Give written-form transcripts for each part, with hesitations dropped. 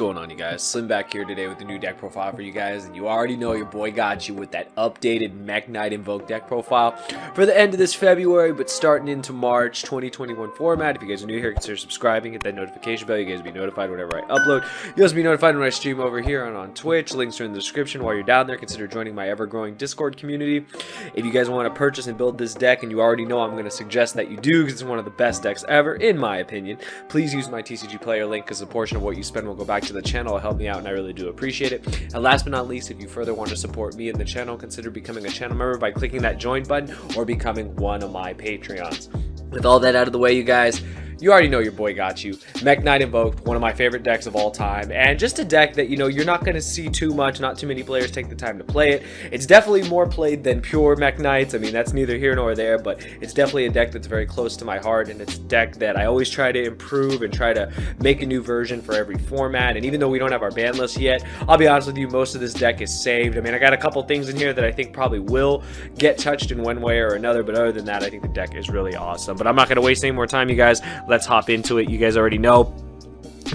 going on, you guys? Slim back here today with a new deck profile for you guys, and you already know your boy got you with that updated MEKK-KNIGHT INVOKED deck profile for the end of this February, but starting into March 2021 format. If you guys are new here, consider subscribing, hit that notification bell. You guys will be notified whenever I upload. You'll also be notified when I stream over here and on Twitch. Links are in the description. While you're down there, consider joining my ever-growing Discord community. If you guys want to purchase and build this deck, and you already know I'm going to suggest that you do because it's one of the best decks ever, in my opinion, please use my TCG player link because a portion of what you spend will go back to the channel. It'll help me out and I really do appreciate it. And last but not least, if you further want to support me and the channel, consider becoming a channel member by clicking that join button or becoming one of my Patreons. With all that out of the way, you guys, you already know your boy got you. MEKK-KNIGHT Invoked, one of my favorite decks of all time, and just a deck that, you know, you're not going to see too much, not too many players take the time to play it. It's definitely more played than pure MEKK-KNIGHTs. I mean, that's neither here nor there, but it's definitely a deck that's very close to my heart, and it's a deck that I always try to improve and try to make a new version for every format. And even though we don't have our ban list yet, I'll be honest with you, most of this deck is saved. I mean, I got a couple things in here that I think probably will get touched in one way or another, but other than that, I think the deck is really awesome. But I'm not going to waste any more time, you guys. Let's hop into it. You guys already know,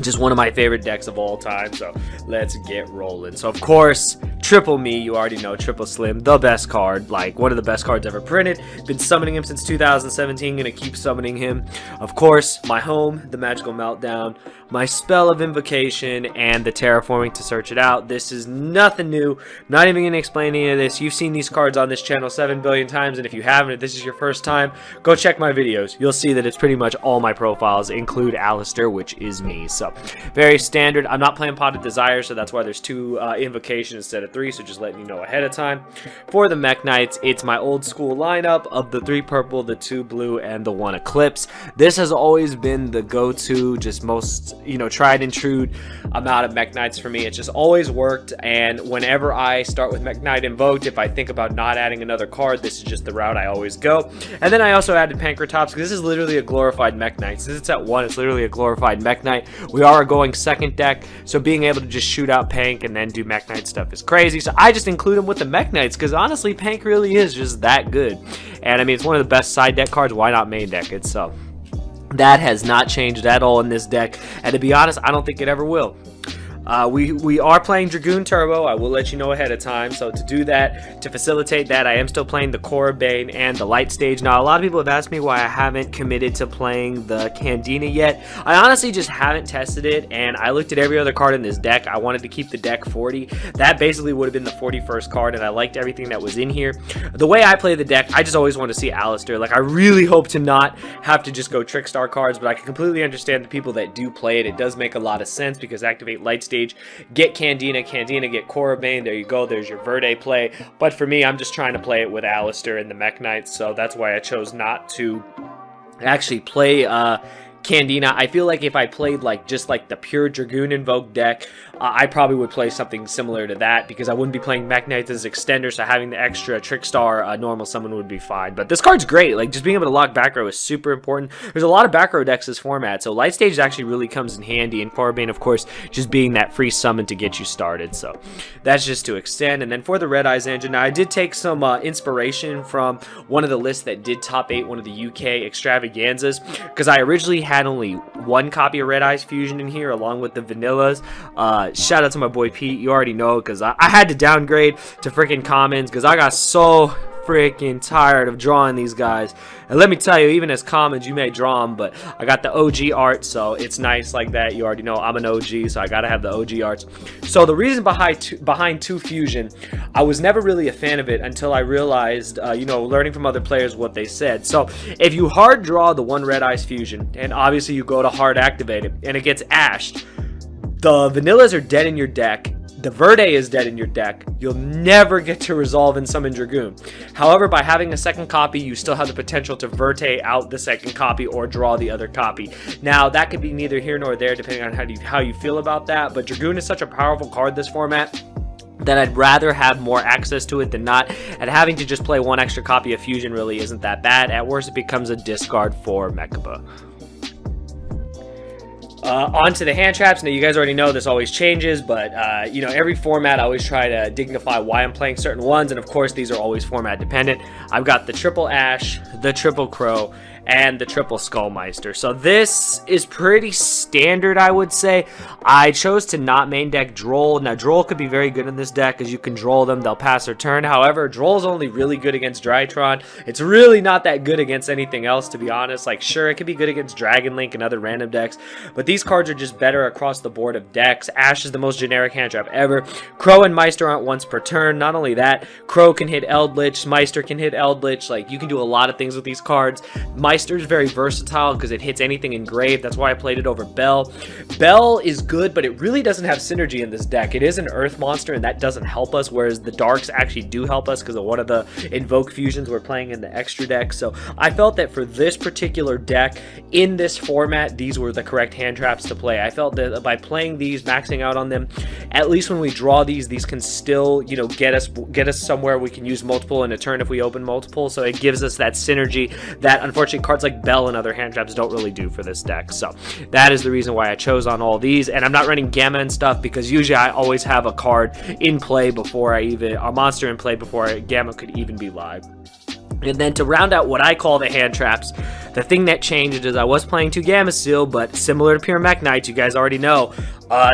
just one of my favorite decks of all time, so let's get rolling. So of course, Triple Me, you already know, Triple Slim, the best card, like one of the best cards ever printed. Been summoning him since 2017, gonna keep summoning him. Of course, my home, the Magical Meltdown, my Spell of Invocation, and the Terraforming to search it out. This is nothing new. Not even gonna explain any of this. You've seen these cards on this channel 7 billion times, and if you haven't, if this is your first time, go check my videos. You'll see that it's pretty much all my profiles include Alistair, which is me. So very standard. I'm not playing Pot of Desire, so that's why there's 2 invocations instead of 3, so just letting you know ahead of time. For the MEKK-KNIGHTs, it's my old school lineup of the 3 purple, the 2 blue, and the 1 eclipse. This has always been the go-to, just most, you know, tried and true amount of MEKK-KNIGHTs for me. It's just always worked, and whenever I start with MEKK-KNIGHT Invoked, if I think about not adding another card, this is just the route I always go. And then I also added Pankratops, because this is literally a glorified MEKK-KNIGHT. Since it's at 1, it's literally a glorified MEKK-KNIGHT. We are going second deck, so being able to just shoot out Pank and then do MEKK-KNIGHT stuff is crazy. So I just include them with the MEKK-KNIGHTs because honestly, Pank really is just that good. And I mean, it's one of the best side deck cards. Why not main deck it? So that has not changed at all in this deck, and to be honest, I don't think it ever will. We are playing Dragoon Turbo. I will let you know ahead of time. So to do that, to facilitate that, I am still playing the Core Bane and the Light Stage. Now, a lot of people have asked me why I haven't committed to playing the Candina yet. I honestly just haven't tested it, and I looked at every other card in this deck. I wanted to keep the deck 40. That basically would have been the 41st card, and I liked everything that was in here. The way I play the deck, I just always want to see Alistair. Like, I really hope to not have to just go Trickstar cards, but I can completely understand the people that do play it. It does make a lot of sense because activate Light Stage, get Candina, get Korribane. There you go. There's your Verde play. But for me, I'm just trying to play it with Alistair and the MEKK-KNIGHTs, so that's why I chose not to actually play Candina. I feel like if I played just like the pure Dragoon Invoke deck, I probably would play something similar to that because I wouldn't be playing MEKK-KNIGHTs as extender, so having the extra Trickstar normal summon would be fine. But this card's great. Like, just being able to lock back row is super important. There's a lot of back row decks this format, so Light Stage actually really comes in handy, and Korribane, of course, just being that free summon to get you started. So that's just to extend. And then for the Red Eyes engine, now I did take some inspiration from one of the lists that did top 8 one of the UK extravaganzas, because I originally had only 1 copy of Red Eyes Fusion in here along with the vanillas. Shout out to my boy Pete. You already know, because I had to downgrade to freaking commons because I got so freaking tired of drawing these guys. And let me tell you, even as commons, you may draw them, but I got the OG art, so it's nice like that. You already know I'm an OG, so I gotta have the OG arts. So the reason behind 2 Fusion, I was never really a fan of it until I realized, you know, learning from other players what they said. So if you hard draw the 1 Red Eyes Fusion, and obviously you go to hard activate it, and it gets ashed, the vanillas are dead in your deck. The Verde is dead in your deck. You'll never get to resolve and summon Dragoon. However, by having a second copy, you still have the potential to Verte out the second copy or draw the other copy. Now, that could be neither here nor there, depending on how you feel about that. But Dragoon is such a powerful card this format that I'd rather have more access to it than not. And having to just play 1 extra copy of Fusion really isn't that bad. At worst, it becomes a discard for Mekka. On to the hand traps. Now, you guys already know this always changes, but you know, every format I always try to dignify why I'm playing certain ones, and of course these are always format dependent. I've got the triple Ash, the triple Crow, and the triple Skullmeister. So this is pretty standard, I would say. I chose to not main deck Droll. Now, Droll could be very good in this deck because you can Droll them, they'll pass their turn. However, Droll's only really good against Drytron. It's really not that good against anything else, to be honest. Like, sure, it could be good against Dragon Link and other random decks, but these cards are just better across the board of decks. Ash is the most generic hand trap ever. Crow and Meister aren't once per turn. Not only that, Crow can hit Eldritch, Meister can hit Eldritch. Like, you can do a lot of things with these cards. Meister is very versatile because it hits anything engraved. That's why I played it over Bell. Bell is good, but it really doesn't have synergy in this deck. It is an Earth monster, and that doesn't help us, whereas the Darks actually do help us because of one of the Invoke fusions we're playing in the extra deck. So I felt that for this particular deck, in this format, these were the correct hand traps to play. I felt that by playing these, maxing out on them, at least when we draw these can still, you know, get us somewhere. We can use multiple in a turn if we open multiple, so it gives us that synergy that unfortunately cards like Bell and other hand traps don't really do for this deck. So that is the reason why I chose on all these, and I'm not running Gamma and stuff because usually I always have a card in play before a monster in play before Gamma could even be live. And then to round out what I call the hand traps, the thing that changed is I was playing 2 Gamma still, but similar to pure MEKK-KNIGHTs, you guys already know,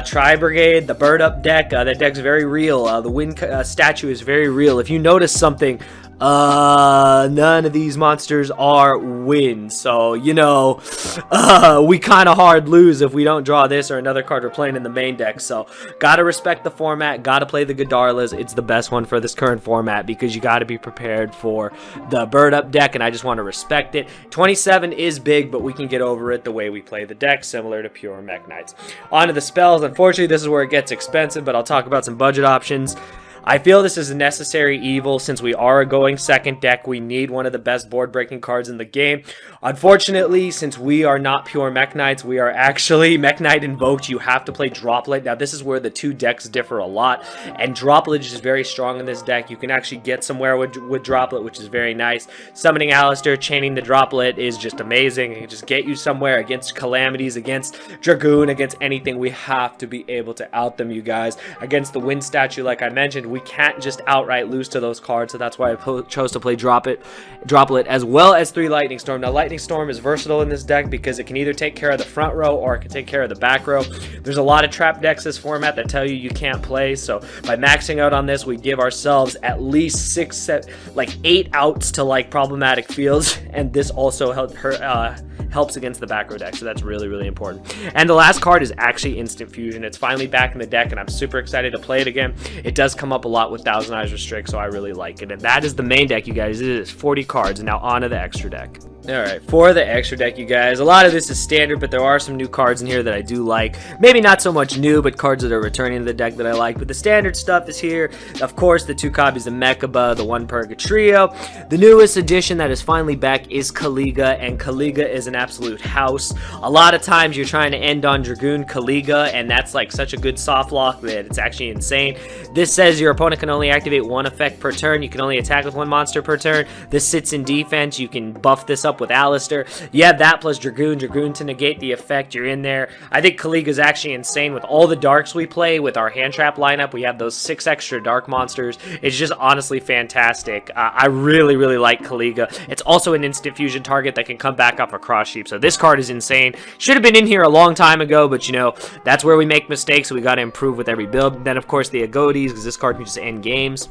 Tri-Brigade, the Bird Up deck, that deck's very real. The Wind statue is very real. If you notice something, none of these monsters are wins, so you know, we kind of hard lose if we don't draw this or another card we're playing in the main deck. So gotta respect the format, gotta play the Godarlas. It's the best one for this current format because you gotta be prepared for the Bird Up deck, and I just want to respect it. 27 is big, but we can get over it the way we play the deck, similar to pure MEKK-KNIGHTs. On to the spells. Unfortunately, this is where it gets expensive, but I'll talk about some budget options. I feel this is a necessary evil since we are a going second deck. We need one of the best board-breaking cards in the game. Unfortunately, since we are not pure MEKK-KNIGHTs, we are actually MEKK-KNIGHT Invoked. You have to play Droplet. Now, this is where the two decks differ a lot, and Droplet is very strong in this deck. You can actually get somewhere with Droplet, which is very nice. Summoning Alistair, chaining the Droplet is just amazing. It can just get you somewhere against Calamities, against Dragoon, against anything. We have to be able to out them, you guys. Against the Wind statue, like I mentioned, we can't just outright lose to those cards, so that's why I chose to play Droplet, as well as 3 Lightning Storm. Now, Lightning Storm is versatile in this deck because it can either take care of the front row or it can take care of the back row. There's a lot of trap decks this format that tell you can't play, so by maxing out on this, we give ourselves at least 8 outs to like problematic fields, and this also helps against the back row deck, so that's really, really important. And the last card is actually Instant Fusion. It's finally back in the deck, and I'm super excited to play it again. It does come up a lot with Thousand Eyes Restrict, so I really like it. And that is the main deck, you guys. It is 40 cards, and now on to the extra deck. Alright, for the extra deck, you guys, a lot of this is standard, but there are some new cards in here that I do like. Maybe not so much new, but cards that are returning to the deck that I like. But the standard stuff is here. Of course, the 2 copies of Mechaba, the 1 Purgatrio. The newest addition that is finally back is Kaliga, and Kaliga is an absolute house. A lot of times you're trying to end on Dragoon Kaliga, and that's like such a good soft lock that it's actually insane. This says your opponent can only activate 1 effect per turn. You can only attack with 1 monster per turn. This sits in defense. You can buff this up with Alistair. You have that plus Dragoon to negate the effect. You're in there. I think Kaliga is actually insane with all the darks we play with our hand trap lineup. We have those 6 extra dark monsters. It's just honestly fantastic. I really, really like Kaliga. It's also an instant fusion target that can come back off a cross sheep. So this card is insane. Should have been in here a long time ago, but you know, that's where we make mistakes, so we got to improve with every build. Then of course the Agodes, because this card can just end games.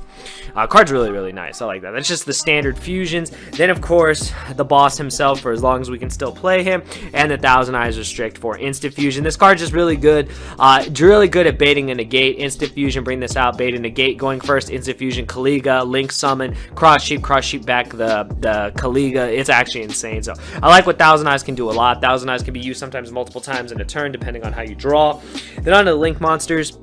Card's really, really nice. I like that. That's just the standard fusions. Then of course the boss himself, for as long as we can still play him, and the Thousand Eyes Restrict for instant fusion. This card's just really good. Really good at baiting a negate. Instant fusion, bring this out, bait a negate. Going first, instant fusion, Kaliga, Link summon, cross sheep back the Kaliga. It's actually insane. So I like what Thousand Eyes can do a lot. Thousand Eyes can be used sometimes multiple times in a turn, depending on how you draw. Then on to the Link monsters.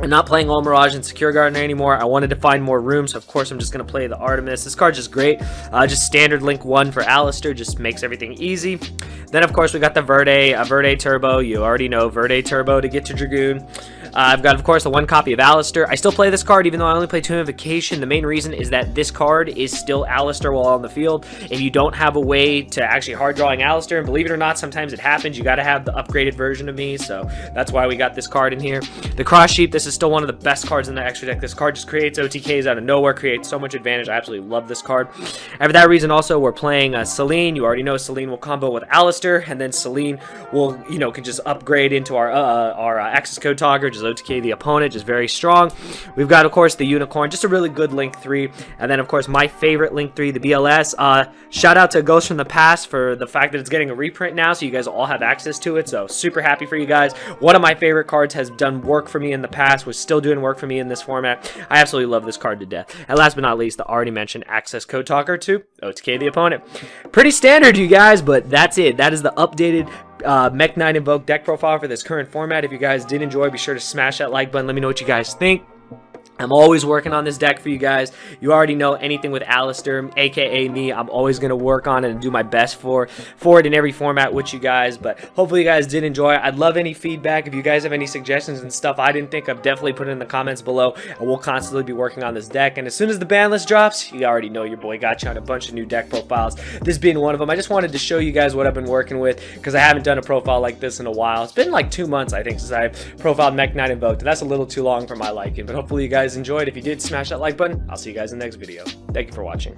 I'm not playing All Mirage and Secure Gardener anymore. I wanted to find more room, so of course I'm just going to play the Artemis. This card's just great. Just standard Link 1 for Alistair, just makes everything easy. Then of course we got the Verde Turbo. You already know Verde Turbo to get to Dragoon. I've got, of course, the 1 copy of Alistair. I still play this card even though I only play 2 Invocation. The main reason is that this card is still Alistair while on the field. If you don't have a way to actually hard drawing Alistair, and believe it or not, sometimes it happens, you got to have the upgraded version of me, so that's why we got this card in here. The Cross Sheep, this is still one of the best cards in the extra deck. This card just creates OTKs out of nowhere, creates so much advantage. I absolutely love this card. And for that reason also, we're playing Celine. You already know Celine will combo with Alistair, and then Celine will, you know, can just upgrade into our access code talker, just OTK the opponent, just very strong. We've got, of course, the Unicorn, just a really good Link 3. And then, of course, my favorite Link 3, the BLS. Shout out to Ghost from the Past for the fact that it's getting a reprint now, so you guys all have access to it. So super happy for you guys. One of my favorite cards, has done work for me in the past, was still doing work for me in this format. I absolutely love this card to death. And last but not least, the already mentioned access code talker to OTK the opponent. Pretty standard, you guys, but that's it. That is the updated MEKK-KNIGHT Invoked deck profile for this current format. If you guys did enjoy, be sure to smash that like button. Let me know what you guys think. I'm always working on this deck for you guys. You already know anything with Alistair, aka me, I'm always going to work on it and do my best for it in every format with you guys. But hopefully you guys did enjoy. I'd love any feedback. If you guys have any suggestions and stuff I didn't think of, definitely put it in the comments below. And we'll constantly be working on this deck. And as soon as the ban list drops, you already know your boy got you on a bunch of new deck profiles. This being one of them. I just wanted to show you guys what I've been working with, because I haven't done a profile like this in a while. It's been like 2 months, I think, since I profiled MEKK-KNIGHT Invoked. And that's a little too long for my liking. But hopefully you guys enjoyed. If you did, smash that like button. I'll see you guys in the next video. Thank you for watching.